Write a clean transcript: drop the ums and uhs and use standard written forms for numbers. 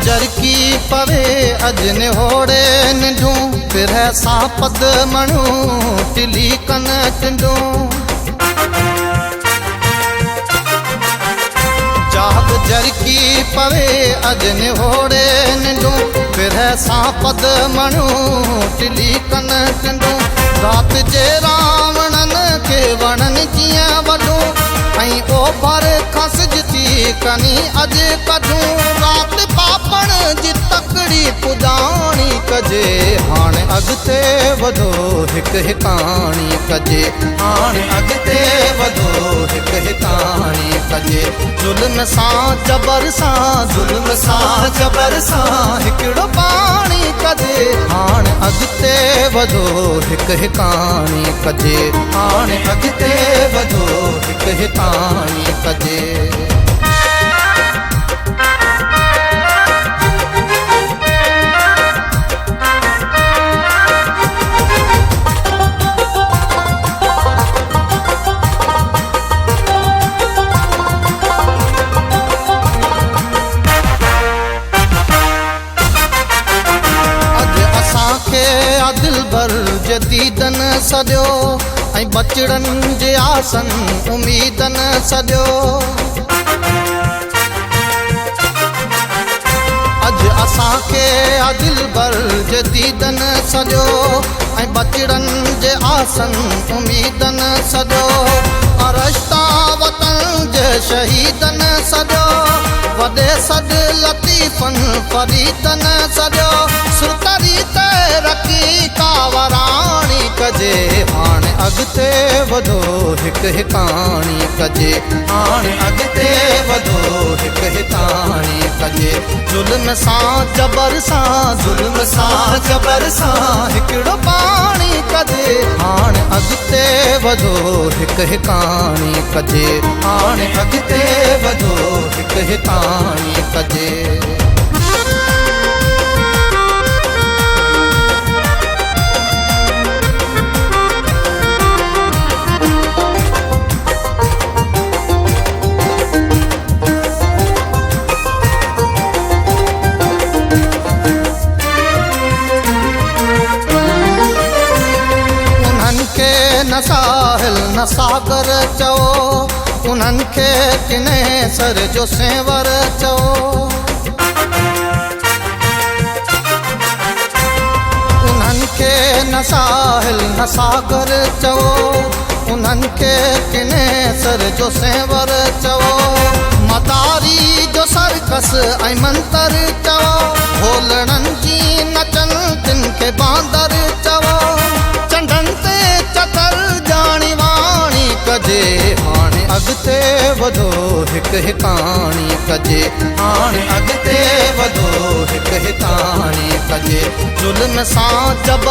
जरकी पवे अजन होड़े निंडू फिर सा पद मणू टिली कन टिंडू जाग जरकी पवे अजन होड़े निंडू फिर सा पद मणू टिली कन टिंडू रात जे रावणन के वणन जिया वडू ऐं ओभर खस जिती कनी अज कढूं रात पापण जी तकड़ी पुजाणी कजे हाणे अॻिते वधो हिकु हिकाणी कजे हाणे अॻिते वधो हिकु हिकाणी कजे ज़ुल्म सां जबर सां हिकिड़ो पाणी कजे हाणे अॻिते वधो हिकु हिकाणी कजे हाणे अॻिते वधो हिकु हिकाणी कजे दिलबर जदीदन सॼो ऐं बचड़नि जे आसन उम्मीदन सॼो अॼु असांखे दिलबर जदीदन सॼो ऐं बचड़नि जे आसन उम्मीदन सॼो अरश्ता वतन जे शहीदन सॼो वॾे सॾ लतीफ़न फरीदन सॼो सुतरी रखी कावराणी कजे हाणे अॻिते वधो हिकु हिकाणी कजे हाणे अॻिते वधो हिकु हिकाणी कजे ज़ुल्म सां जबर सां हिकिड़ो पाणी कजे हाणे अॻिते वधो हिकु हिकाणी कजे हाणे अॻिते वधो हिकु हिकाणी कजे न साहिल न सागर चओ उन्हनि खे किने सर जो सेंवर चओ उन्हनि खे न साहिल न सागर चओ उन्हनि खे किने सर जो सेंवर चओ मदारी जो सरकस ऐं मंतर चओ भोलड़नि जी नचन तिन खे बांदर चओ चंडनि ते चतर जाणी वाणी कजे हाणे अॻिते वधो हिकु हिकाणी कजे हाणे अॻिते वधो हिकु हिकाणी कजे ज़ुल्म सां जबर